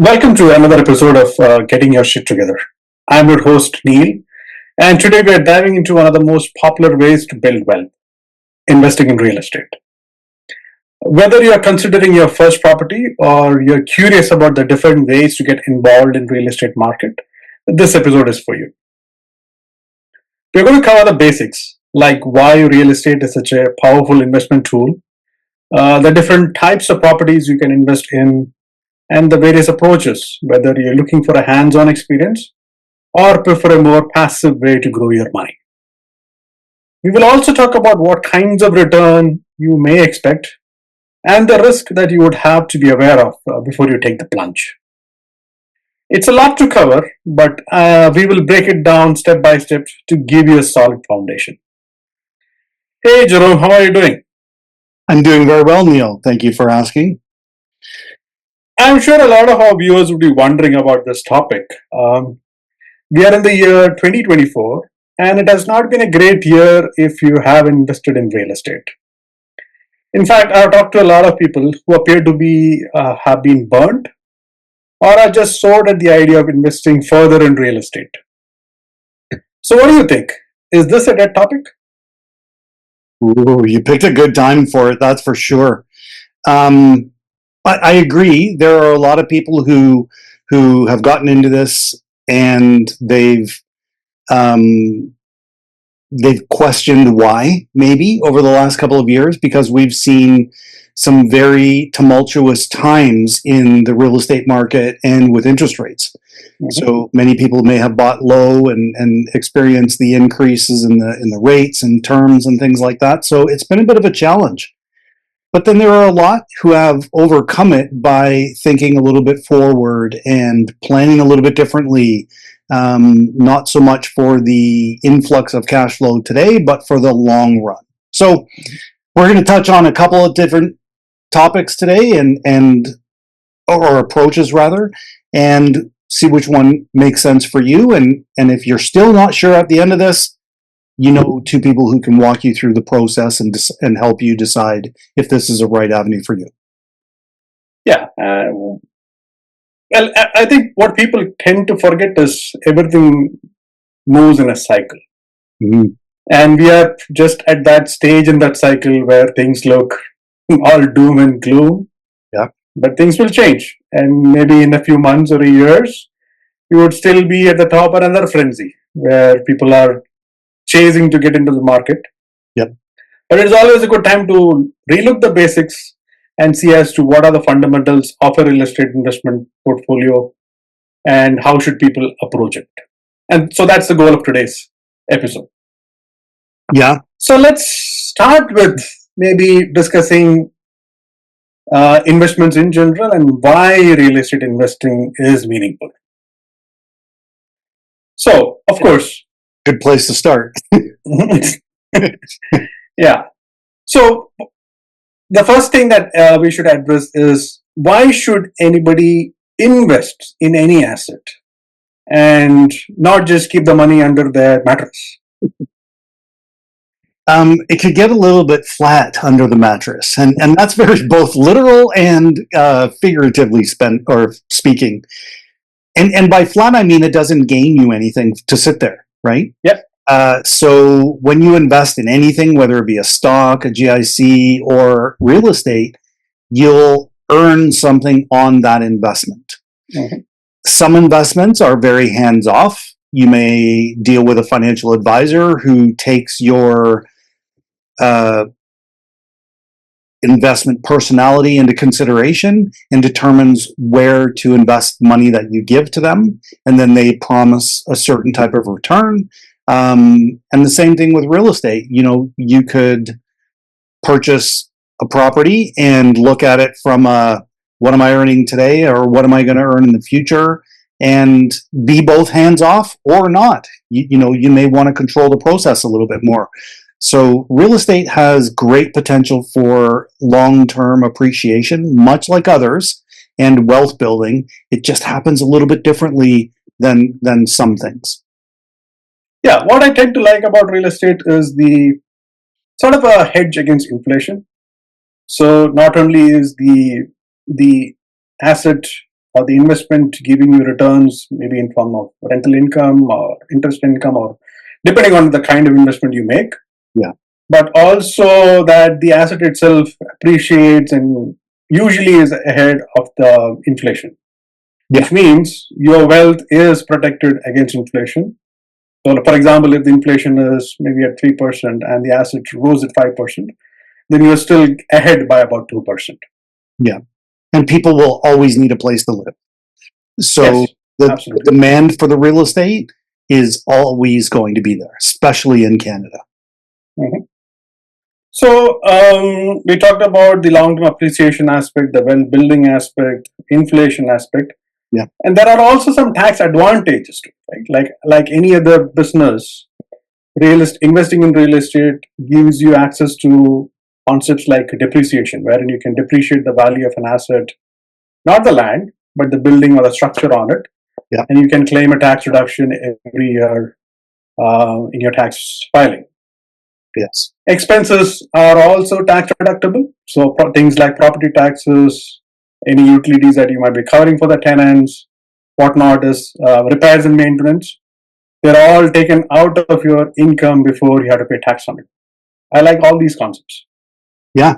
Welcome to another episode of Getting Your Shit Together. I'm your host, Neil, and today we are diving into one of the most popular ways to build wealth, investing in real estate. Whether you're considering your first property or you're curious about the different ways to get involved in real estate market, this episode is for you. We're going to cover the basics, like why real estate is such a powerful investment tool, the different types of properties you can invest in, and the various approaches, whether you're looking for a hands-on experience or prefer a more passive way to grow your money. We will also talk about what kinds of return you may expect and the risk that you would have to be aware of before you take the plunge. It's a lot to cover, but we will break it down step by step to give you a solid foundation. Hey Jerome, how are you doing? I'm doing very well, Neil. Thank you for asking. I'm sure a lot of our viewers would be wondering about this topic. We are in the year 2024, and it has not been a great year if you have invested in real estate. In fact, I've talked to a lot of people who appear to be have been burnt or are just sored at the idea of investing further in real estate. So, what do you think? Is this a dead topic? Ooh, you picked a good time for it, that's for sure. I agree. There are a lot of people who have gotten into this and they've questioned why, maybe over the last couple of years, because we've seen some very tumultuous times in the real estate market and with interest rates. So many people may have bought low and experienced the increases in the rates and terms and things like that. So it's been a bit of a challenge. But then there are a lot who have overcome it by thinking a little bit forward and planning a little bit differently, not so much for the influx of cash flow today, but for the long run. So we're going to touch on a couple of different topics today or approaches rather, and see which one makes sense for you. And if you're still not sure at the end of this, you know two people who can walk you through the process and help you decide if this is a right avenue for you. Yeah. Well, I think what people tend to forget is everything moves in a cycle. Mhm. And we are just at that stage in that cycle where things look all doom and gloom. Yeah. But things will change. And maybe in a few months or years, you would still be at the top of another frenzy where people are chasing to get into the market. Yep. But it's always a good time to relook the basics and see as to what are the fundamentals of a real estate investment portfolio and how should people approach it. And so that's the goal of today's episode. Yeah. So let's start with maybe discussing investments in general and why real estate investing is meaningful. So, of course, Good place to start. yeah. So the first thing that we should address is why should anybody invest in any asset and not just keep the money under their mattress? It could get a little bit flat under the mattress, and that's very both literal and figuratively speaking. And by flat, I mean it doesn't gain you anything to sit there, right? Yep. So when you invest in anything, whether it be a stock, a GIC, or real estate, you'll earn something on that investment. Mm-hmm. Some investments are very hands-off. You may deal with a financial advisor who takes your investment personality into consideration and determines where to invest money that you give to them, and then they promise a certain type of return. And the same thing with real estate. You know, you could purchase a property and look at it from what am I earning today or what am I going to earn in the future, and be both hands off or not. You know, you may want to control the process a little bit more. So real estate has great potential for long-term appreciation, much like others, and wealth building. It just happens a little bit differently than some things. Yeah, what I tend to like about real estate is the sort of a hedge against inflation. So not only is the asset or the investment giving you returns, maybe in form of rental income or interest income, or depending on the kind of investment you make. Yeah. But also that the asset itself appreciates and usually is ahead of the inflation, which means your wealth is protected against inflation. So, for example, if the inflation is maybe at 3% and the asset rose at 5%, then you're still ahead by about 2%. Yeah. And people will always need a place to live. So Yes, the absolutely. demand for the real estate is always going to be there, especially in Canada. Mhm. So we talked about the long-term appreciation aspect, the wealth building aspect, inflation aspect, Yeah. and there are also some tax advantages to it, right? Like any other business, investing in real estate gives you access to concepts like depreciation, wherein you can depreciate the value of an asset, not the land, but the building or the structure on it, Yeah. and you can claim a tax reduction every year in your tax filing. Yes. Expenses are also tax deductible. So things like property taxes, any utilities that you might be covering for the tenants, whatnot is repairs and maintenance. They're all taken out of your income before you have to pay tax on it. I like all these concepts. Yeah.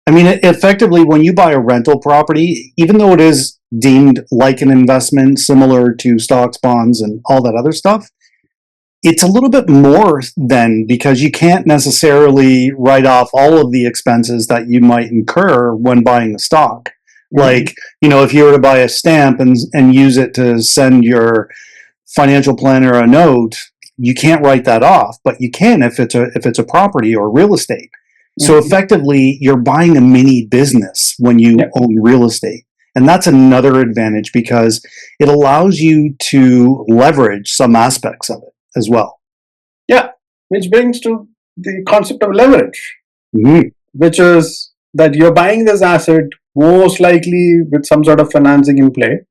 I mean, effectively, when you buy a rental property, even though it is deemed like an investment, similar to stocks, bonds, and all that other stuff, it's a little bit more than, because you can't necessarily write off all of the expenses that you might incur when buying a stock. Mm-hmm. Like, if you were to buy a stamp and use it to send your financial planner a note, you can't write that off, but you can if it's a property or real estate. So Mm-hmm. effectively, you're buying a mini business when you own real estate. And that's another advantage because it allows you to leverage some aspects of it as well. Yeah, which brings to the concept of leverage, Mm-hmm. which is that you're buying this asset most likely with some sort of financing in play,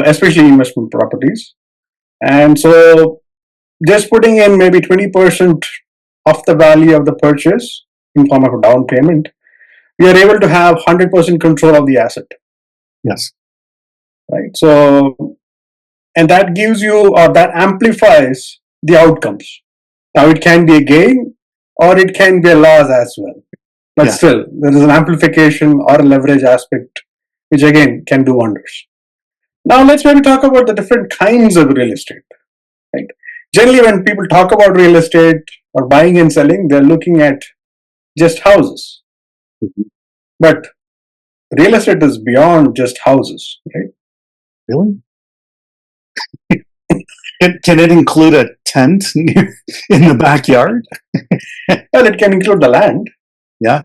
especially investment properties. And so just putting in maybe 20% of the value of the purchase in form of a down payment, we are able to have 100% control of the asset. Yes. Right. So, and that gives you, or that amplifies the outcomes. Now, it can be a gain or it can be a loss as well. But still, there is an amplification or a leverage aspect, which again can do wonders. Now, let's maybe talk about the different kinds of real estate. Right. Generally, when people talk about real estate or buying and selling, they're looking at just houses. Mm-hmm. But real estate is beyond just houses, right? Really? Can it include a tent in the backyard? Well, it can include the land. Yeah.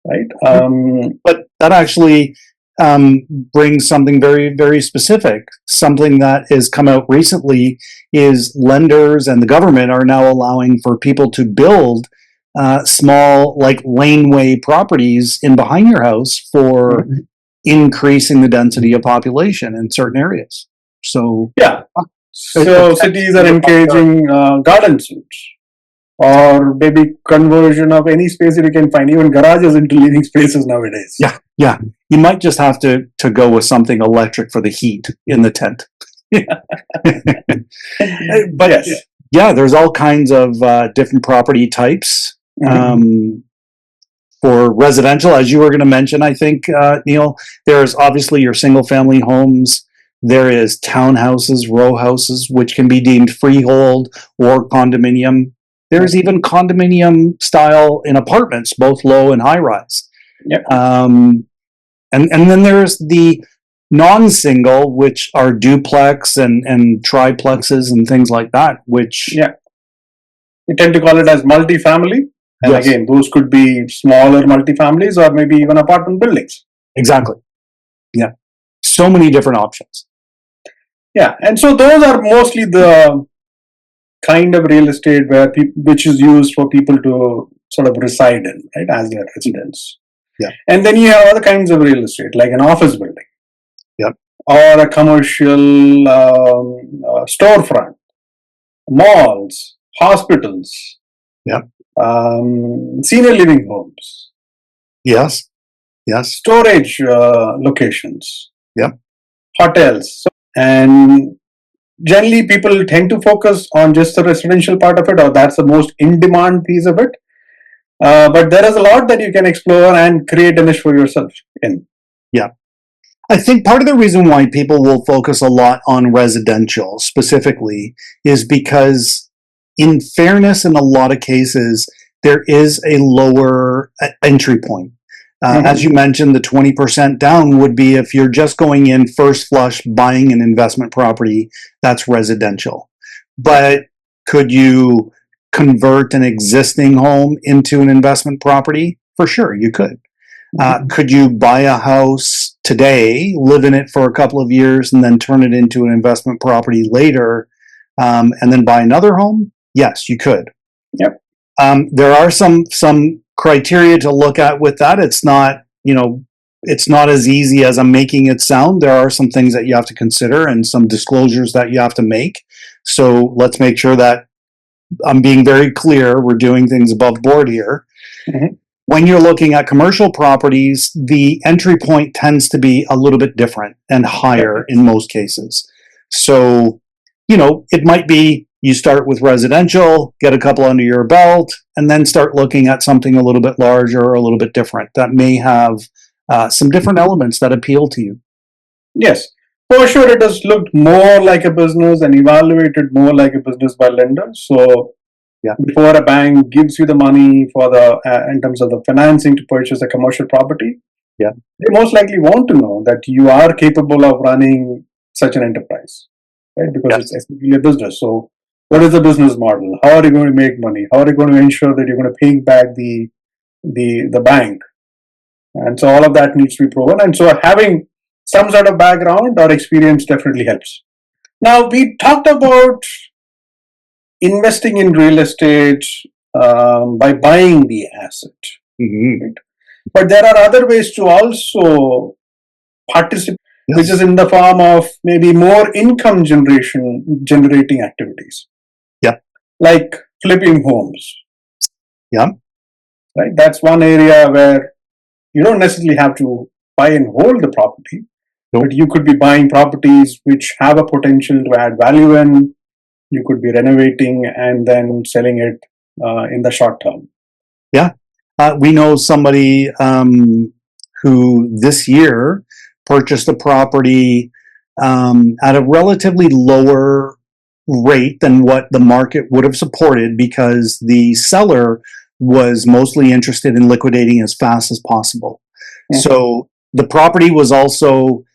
Right. But that actually brings something very, very specific. Something that has come out recently is lenders and the government are now allowing for people to build small, like laneway properties in behind your house for increasing the density of population in certain areas. So so cities are encouraging garden suites, or maybe conversion of any space that you can find, even garages into living spaces nowadays. Yeah. You might just have to go with something electric for the heat in the tent. But there's all kinds of different property types. For residential, as you were going to mention, I think, Neil, there's obviously your single family homes. There is townhouses, row houses, which can be deemed freehold or condominium. There's even condominium style in apartments, both low and high rise. And then there's the non-single, which are duplex and triplexes and things like that, which we tend to call it as multifamily. And again, those could be smaller multifamilies or maybe even apartment buildings. Exactly. Yeah. So many different options. Yeah. And so those are mostly the kind of real estate which is used for people to sort of reside in, right, as their residence. Yeah. And then you have other kinds of real estate, like an office building. Yep. Or a commercial storefront, malls, hospitals. Yep. Senior living homes. Yes. Storage locations. Yep. hotels. And generally, people tend to focus on just the residential part of it, or that's the most in demand piece of it. But there is a lot that you can explore and create a niche for yourself in. Yeah. I think part of the reason why people will focus a lot on residential specifically is because, in fairness, in a lot of cases, there is a lower entry point. As you mentioned, the 20% down would be if you're just going in first flush buying an investment property that's residential. But could you convert an existing home into an investment property? For sure, you could. Could you buy a house today, live in it for a couple of years, and then turn it into an investment property later, and then buy another home? Yes, you could. Yep. There are some criteria to look at with that. It's not, it's not as easy as I'm making it sound. There are some things that you have to consider and some disclosures that you have to make. So let's make sure that I'm being very clear. We're doing things above board here. When you're looking at commercial properties, the entry point tends to be a little bit different and higher in most cases. So, it might be you start with residential, get a couple under your belt, and then start looking at something a little bit larger or a little bit different that may have some different elements that appeal to you. Yes, for sure, it has looked more like a business and evaluated more like a business by lenders. So, before a bank gives you the money for the in terms of the financing to purchase a commercial property, they most likely want to know that you are capable of running such an enterprise, right? Because it's essentially a business. So, what is the business model? How are you going to make money? How are you going to ensure that you're going to pay back the bank? And so all of that needs to be proven. And so having some sort of background or experience definitely helps. Now, we talked about investing in real estate by buying the asset. Right? But there are other ways to also participate, which is in the form of maybe more income generating activities. Like flipping homes. Right? That's one area where you don't necessarily have to buy and hold the property, but you could be buying properties which have a potential to add value in. You could be renovating and then selling it in the short term. We know somebody who this year purchased a property at a relatively lower rate than what the market would have supported because the seller was mostly interested in liquidating as fast as possible. So the property was also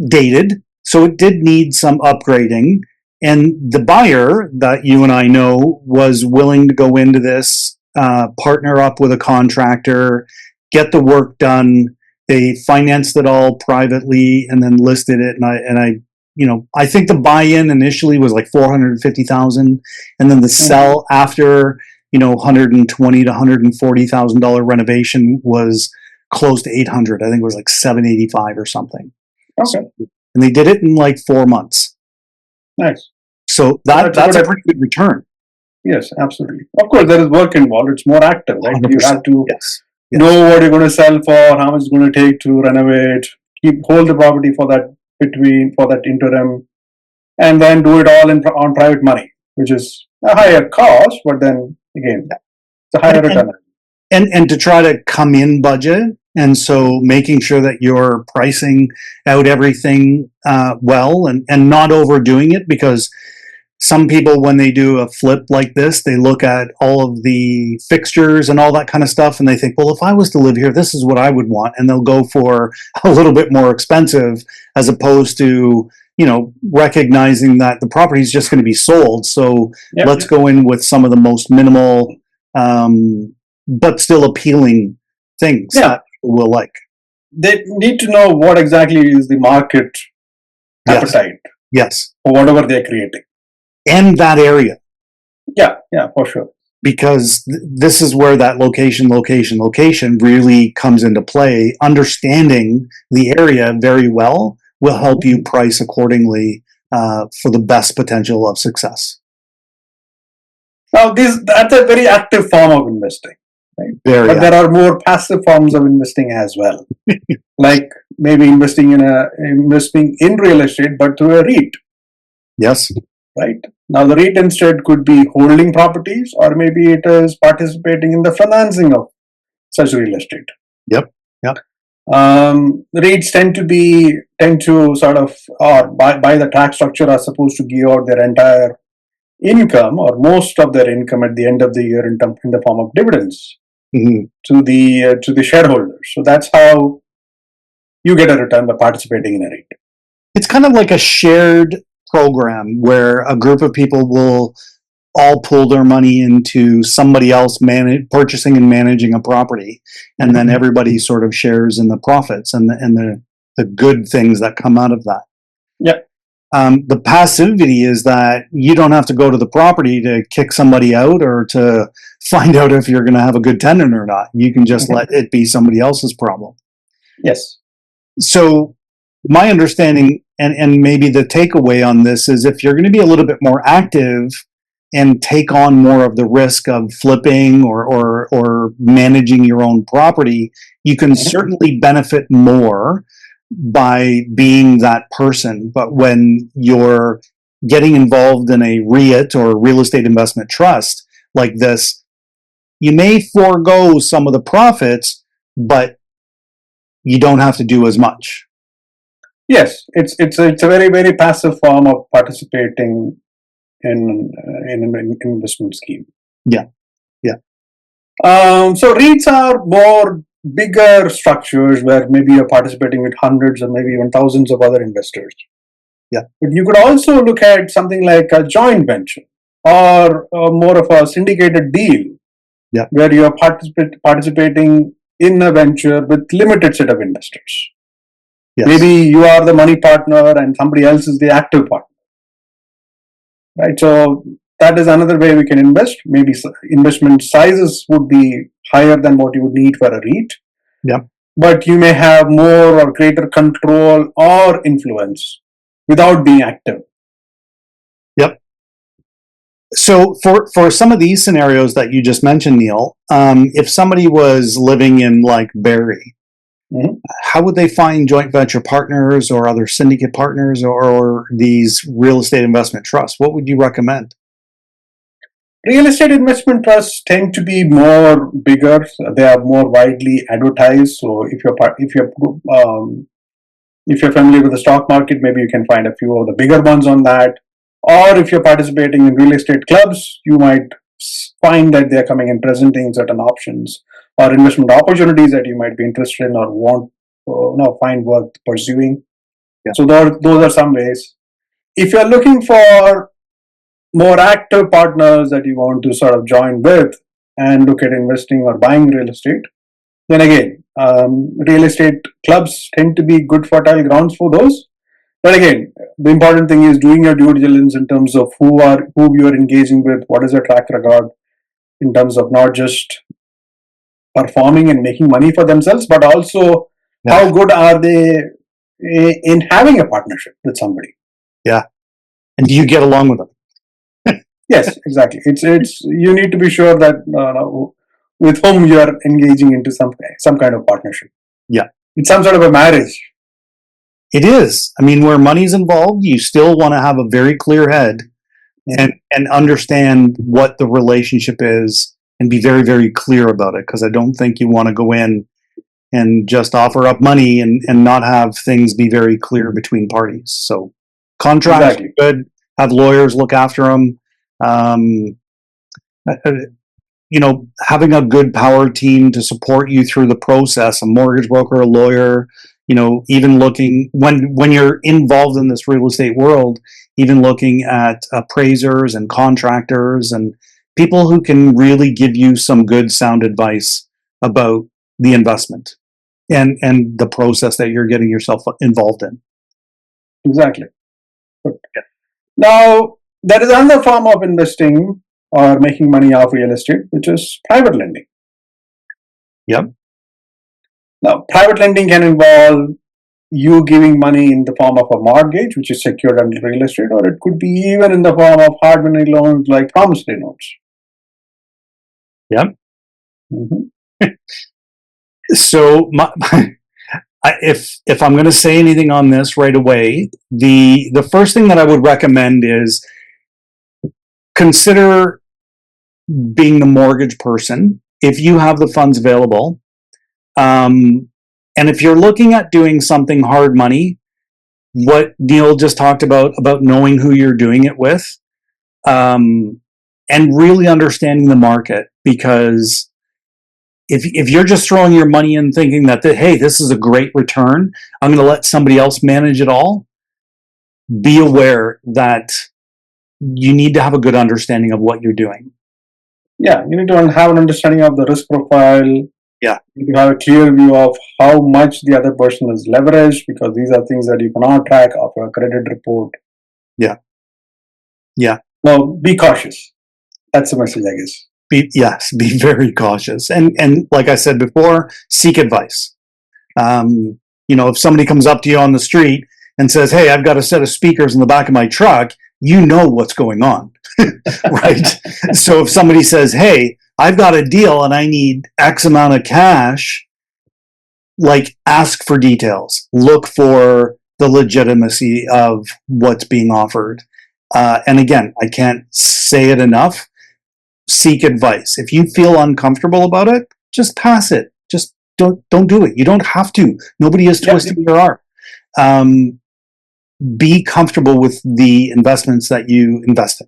dated, so it did need some upgrading. And the buyer that you and I know was willing to go into this, partner up with a contractor, get the work done. They financed it all privately and then listed it. I think the buy-in initially was like $450,000, and then the sell after $120,000 to $140,000 renovation was close to $800,000. I think it was like $785,000 or something. Okay. And they did it in like 4 months. Nice. So that's a pretty good return. Yes, absolutely. Of course, there is work involved. It's more active, right? 100%. You have to know what you're going to sell for, how much it's going to take to renovate, hold the property for that interim, and then do it all on private money, which is a higher cost, but then again, it's a higher return. And to try to come in budget, and so making sure that you're pricing out everything well and not overdoing it, because some people, when they do a flip like this, they look at all of the fixtures and all that kind of stuff, and they think, well, if I was to live here, this is what I would want, and they'll go for a little bit more expensive as opposed to recognizing that the property is just going to be sold. So let's go in with some of the most minimal but still appealing things that people will like. They need to know what exactly is the market appetite. For whatever they're creating. And that area. Yeah, for sure. Because this is where that location really comes into play. Understanding the area very well will help you price accordingly for the best potential of success. Now, that's a very active form of investing. right? Very But there are more passive forms of investing as well, like maybe investing in real estate, but through a REIT, yes. right? Now, the REIT instead could be holding properties, or maybe it is participating in the financing of such real estate. Yep. Yep. REITs tend to sort of, or by the tax structure, are supposed to give out their entire income or most of their income at the end of the year in the form of dividends Mhm. to the shareholders. So that's how you get a return by participating in a REIT. It's kind of like a shared program where a group of people will all pull their money into somebody else purchasing and managing a property, and then everybody sort of shares in the profits and the good things that come out of that. Yeah. The passivity is that you don't have to go to the property to kick somebody out or to find out if you're going to have a good tenant or not. You can just let it be somebody else's problem. Yes. So my understanding and maybe the takeaway on this is if you're going to be a little bit more active and take on more of the risk of flipping or managing your own property, you can certainly benefit more by being that person. But when you're getting involved in a REIT or real estate investment trust like this, you may forego some of the profits, but you don't have to do as much. Yes, it's a very, very passive form of participating in an investment scheme. Yeah. Yeah. So REITs are more bigger structures where maybe you're participating with hundreds or maybe even thousands of other investors. Yeah. But you could also look at something like a joint venture or more of a syndicated deal, Yeah. where you're participating in a venture with limited set of investors. Yes. Maybe you are the money partner and somebody else is the active partner, right? So that is another way we can invest. Maybe investment sizes would be higher than what you would need for a REIT. Yeah. But you may have more or greater control or influence without being active. Yep. So for some of these scenarios that you just mentioned, Neil, if somebody was living in like Barrie, how would they find joint venture partners or other syndicate partners or these real estate investment trusts? What would you recommend? Real estate investment trusts tend to be more bigger. They are more widely advertised. So if you're familiar with the stock market, maybe you can find a few of the bigger ones on that. Or if you're participating in real estate clubs, you might find that they're coming and presenting certain options or investment opportunities that you might be interested in or want find worth pursuing. Yeah. So those are some ways. If you're looking for more active partners that you want to sort of join with and look at investing or buying real estate, then again, real estate clubs tend to be good fertile grounds for those. But again, the important thing is doing your due diligence in terms of who you are engaging with, what is their track record in terms of not just performing and making money for themselves, but also how good are they in having a partnership with somebody. Yeah. And do you get along with them? Yes, exactly. It's you need to be sure that with whom you are engaging into some kind of partnership. Yeah. It's some sort of a marriage. It is. I mean, where money's involved, you still want to have a very clear head and understand what the relationship is and be very, very clear about it. Because I don't think you want to go in and just offer up money and not have things be very clear between parties. So contracts are good. Have lawyers look after them. Having a good power team to support you through the process, a mortgage broker, a lawyer, even looking when you're involved in this real estate world, even looking at appraisers and contractors and people who can really give you some good sound advice about the investment and the process that you're getting yourself involved in. Exactly. Now, there is another form of investing or making money off real estate, which is private lending. Yep. Now, private lending can involve you giving money in the form of a mortgage, which is secured under real estate, or it could be even in the form of hard money loans like promissory notes. Yep. Mhm. So if I'm going to say anything on this right away, the first thing that I would recommend is consider being the mortgage person if you have the funds available. And if you're looking at doing something hard money, what Neil just talked about knowing who you're doing it with, and really understanding the market, because if you're just throwing your money in thinking that, hey, this is a great return, I'm going to let somebody else manage it all, be aware that you need to have a good understanding of what you're doing. Yeah, you need to have an understanding of the risk profile. Yeah. You need to have a clear view of how much the other person is leveraged, because these are things that you cannot track of a credit report. Yeah. Yeah. Now, be cautious. That's the message, I guess. Be very cautious. And like I said before, seek advice. If somebody comes up to you on the street and says, hey, I've got a set of speakers in the back of my truck, you know what's going on, right? So if somebody says, hey, I've got a deal and I need X amount of cash, like, ask for details, look for the legitimacy of what's being offered. And again, I can't say it enough. Seek advice. If you feel uncomfortable about it, just pass it. Just don't do it. You don't have to. Nobody is twisting your arm. Be comfortable with the investments that you invest in.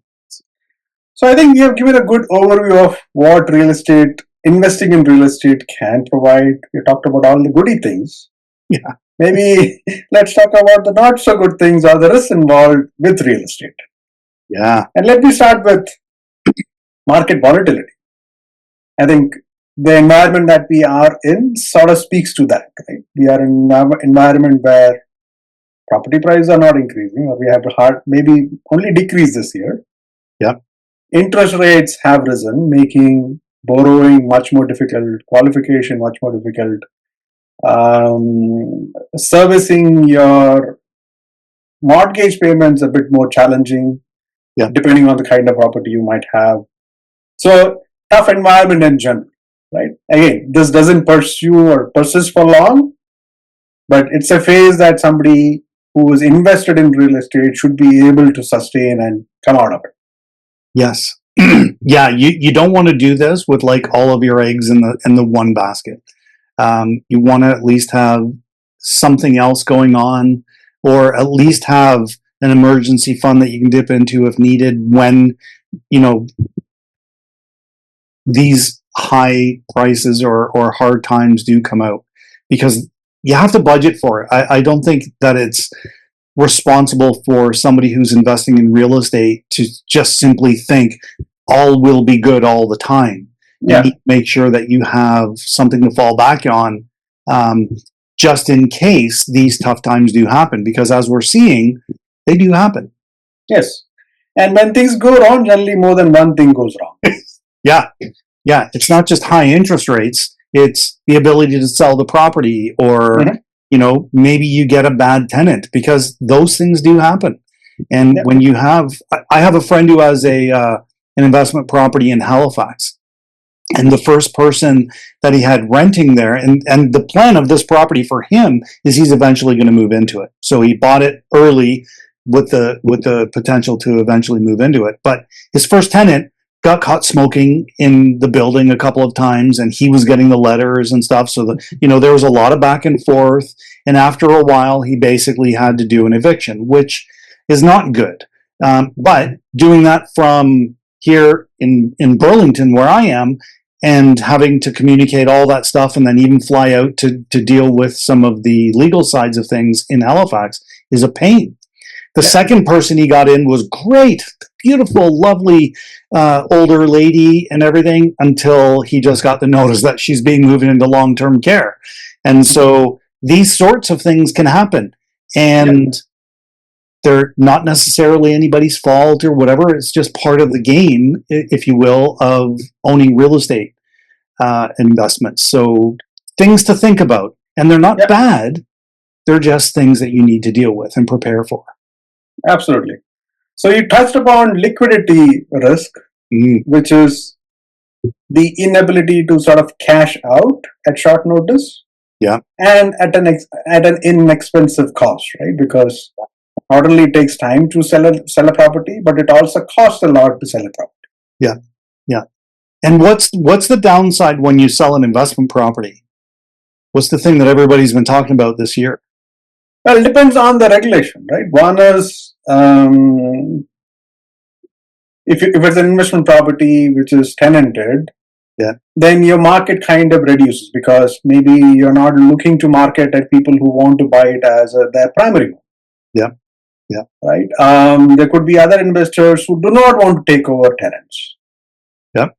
So I think you have given a good overview of what investing in real estate can provide. You talked about all the goody things. Yeah. Maybe let's talk about the not so good things or the risks involved with real estate. Yeah. And let me start with market volatility. I think the environment that we are in sort of speaks to that, right? We are in an environment where property prices are not increasing, or we have maybe only decrease this year. Yep. Interest rates have risen, making borrowing much more difficult, qualification much more difficult, servicing your mortgage payments a bit more challenging, depending on the kind of property you might have. So, tough environment in general, right? Again, this doesn't pursue or persist for long, but it's a phase that somebody who is invested in real estate should be able to sustain and come out of it. Yes. Yeah, you don't want to do this with like all of your eggs in the one basket. You want to at least have something else going on, or at least have an emergency fund that you can dip into if needed when these high prices or hard times do come out, because you have to budget for it. I don't think that it's responsible for somebody who's investing in real estate to just simply think all will be good all the time. You need to make sure that you have something to fall back on, just in case these tough times do happen, because as we're seeing, they do happen. Yes. And when things go wrong, generally more than one thing goes wrong. Yeah. It's not just high interest rates. It's the ability to sell the property, or, maybe you get a bad tenant, because those things do happen. And when you I have a friend who has an investment property in Halifax, and the first person that he had renting there, and the plan of this property for him is he's eventually going to move into it. So he bought it early with the potential to eventually move into it. But his first tenant got caught smoking in the building a couple of times, and he was getting the letters and stuff. So there was a lot of back and forth. And after a while, he basically had to do an eviction, which is not good. But doing that from here in Burlington, where I am, and having to communicate all that stuff, and then even fly out to deal with some of the legal sides of things in Halifax, is a pain. The second person he got in was great, beautiful, lovely older lady and everything, until he just got the notice that she's being moved into long-term care. And so these sorts of things can happen. And they're not necessarily anybody's fault or whatever. It's just part of the game, if you will, of owning real estate investments. So things to think about. And they're not bad. They're just things that you need to deal with and prepare for. Absolutely. So you touched upon liquidity risk, which is the inability to sort of cash out at short notice, Yeah. and at an inexpensive cost, right? Because not only it takes time to sell a property, but it also costs a lot to sell a property. Yeah. Yeah. And what's the downside when you sell an investment property? What's the thing that everybody's been talking about this year? Well, it depends on the regulation, right? One is if it's an investment property which is tenanted, Yeah. then your market kind of reduces because maybe you're not looking to market at people who want to buy it as their primary home. Yeah. Yeah. Right. There could be other investors who do not want to take over tenants. Yeah.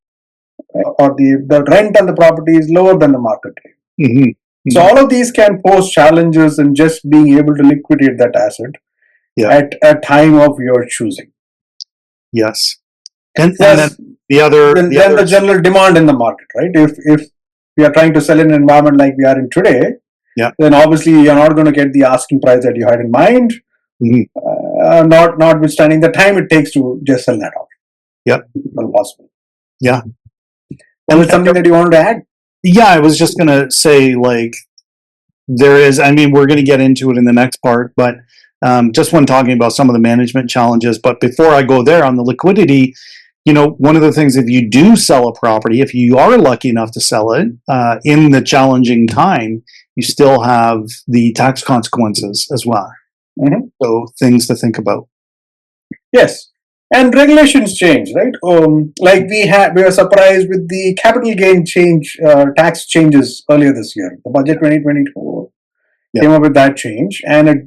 Or the rent on the property is lower than the market rate. Mm-hmm. So all of these can pose challenges in just being able to liquidate that asset at a time of your choosing. Yes. And Yes. then the general demand in the market, right? If we are trying to sell in an environment like we are in today, then obviously you're not going to get the asking price that you had in mind. Mm-hmm. Notwithstanding the time it takes to just sell that off. Yep. Well, possible. Yeah. And it's something that you wanted to add? Yeah, I was just going to say, like, we're going to get into it in the next part, but just when talking about some of the management challenges. But before I go there on the liquidity, one of the things, if you do sell a property, if you are lucky enough to sell it in the challenging time, you still have the tax consequences as well. Mm-hmm. So things to think about. Yes. And regulations change, right? Like we were surprised with the capital gain tax changes earlier this year. The budget 2024 came up with that change, and it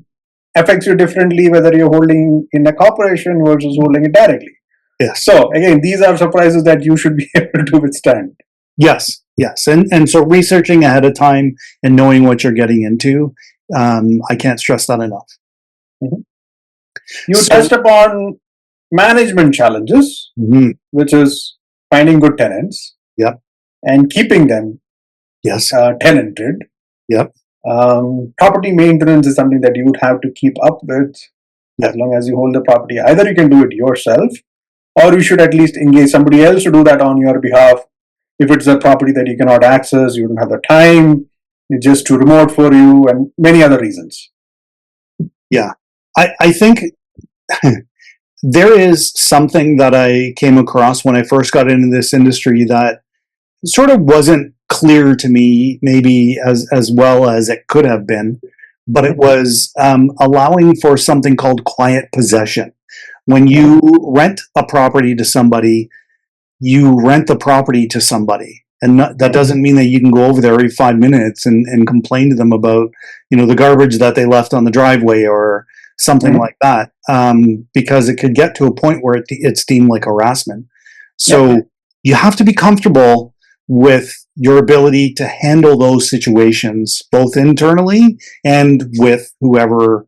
affects you differently whether you're holding in a corporation versus holding it directly. Yes. So again, these are surprises that you should be able to withstand. Yes, and so researching ahead of time and knowing what you're getting into, I can't stress that enough. Mm-hmm. You touched upon management challenges, mm-hmm. which is finding good tenants. Yep. And keeping them. Yes. Tenanted. Yep. Property maintenance is something that you would have to keep up with as long as you hold the property. Either you can do it yourself, or you should at least engage somebody else to do that on your behalf. If it's a property that you cannot access, you don't have the time, it's just too remote for you, and many other reasons. Yeah. I think there is something that I came across when I first got into this industry that sort of wasn't clear to me, maybe as well as it could have been, but it was allowing for something called quiet possession. When you rent a property to somebody, you rent the property to somebody. And that doesn't mean that you can go over there every 5 minutes and complain to them about, the garbage that they left on the driveway or something like that, because it could get to a point where it's deemed like harassment. So you have to be comfortable with your ability to handle those situations, both internally and with whoever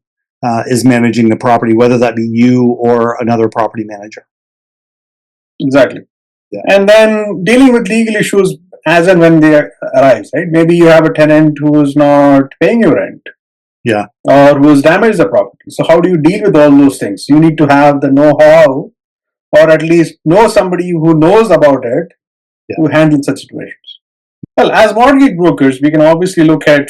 is managing the property, whether that be you or another property manager. Exactly. Yeah. And then dealing with legal issues as and when they arise, right? Maybe you have a tenant who is not paying you rent. Yeah. Or who has damaged the property. So how do you deal with all those things? You need to have the know-how, or at least know somebody who knows about it to handle such situations. Well, as mortgage brokers, we can obviously look at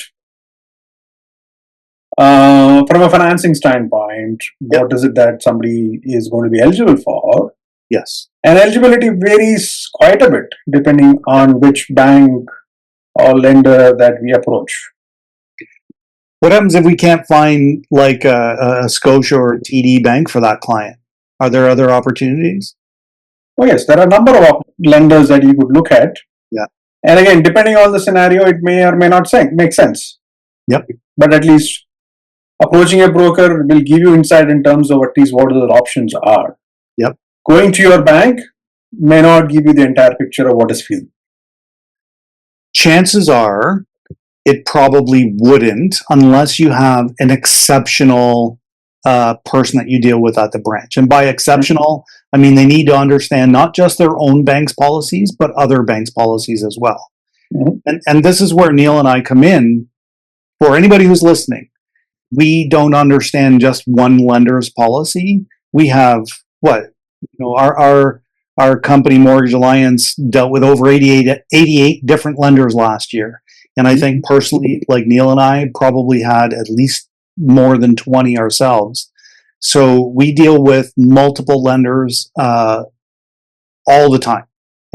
from a financing standpoint, what is it that somebody is going to be eligible for? Yes. And eligibility varies quite a bit depending on which bank or lender that we approach. What happens if we can't find like a Scotia or TD bank for that client? Are there other opportunities? Oh yes, there are a number of lenders that you could look at. Yeah. And again, depending on the scenario, it may or may not make sense. Yep. But at least approaching a broker will give you insight in terms of at least what the options are. Yep. Going to your bank may not give you the entire picture of what is feasible. Chances are it probably wouldn't unless you have an exceptional person that you deal with at the branch. And by exceptional, I mean they need to understand not just their own bank's policies, but other banks' policies as well. Mm-hmm. And this is where Neil and I come in. For anybody who's listening, we don't understand just one lender's policy. We have our Our company, Mortgage Alliance, dealt with over 88 different lenders last year. And I think personally, like Neil and I, probably had at least more than 20 ourselves. So we deal with multiple lenders all the time.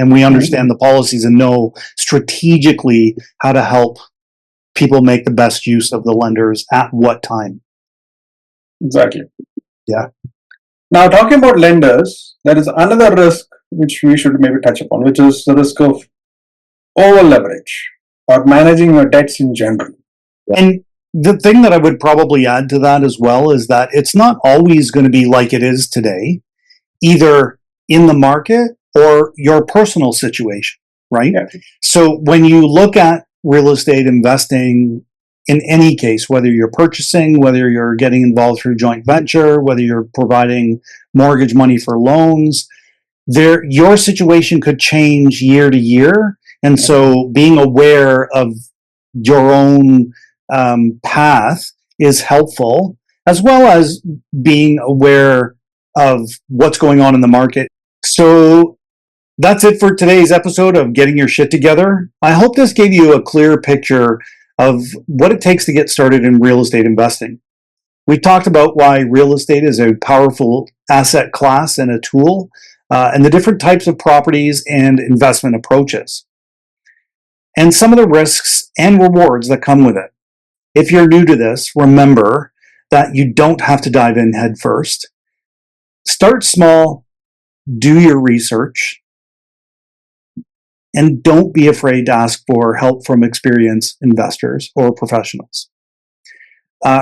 And we understand the policies and know strategically how to help people make the best use of the lenders at what time. Exactly. Yeah. Now, talking about lenders, there is another risk which we should maybe touch upon, which is the risk of over leverage or managing your debts in general. And the thing that I would probably add to that as well is that it's not always going to be like it is today, either in the market or your personal situation, right? Yeah. So when you look at real estate investing, in any case, whether you're purchasing, whether you're getting involved through joint venture, whether you're providing mortgage money for loans, your situation could change year to year. And so being aware of your own path is helpful, as well as being aware of what's going on in the market. So that's it for today's episode of Getting Your Shit Together. I hope this gave you a clear picture of what it takes to get started in real estate investing. We talked about why real estate is a powerful asset class and a tool, and the different types of properties and investment approaches, and some of the risks and rewards that come with it. If you're new to this, remember that you don't have to dive in head first. Start small, do your research, and don't be afraid to ask for help from experienced investors or professionals.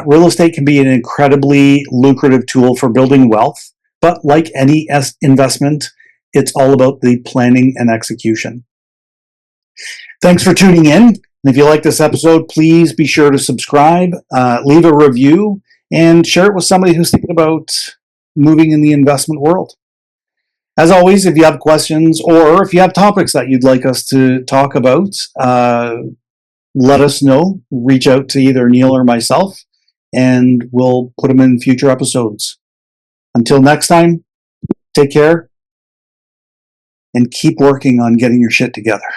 Real estate can be an incredibly lucrative tool for building wealth, but like any investment, it's all about the planning and execution. Thanks for tuning in. And if you like this episode, please be sure to subscribe, leave a review, and share it with somebody who's thinking about moving in the investment world. As always, if you have questions or if you have topics that you'd like us to talk about, let us know. Reach out to either Neil or myself, and we'll put them in future episodes. Until next time, take care and keep working on getting your shit together.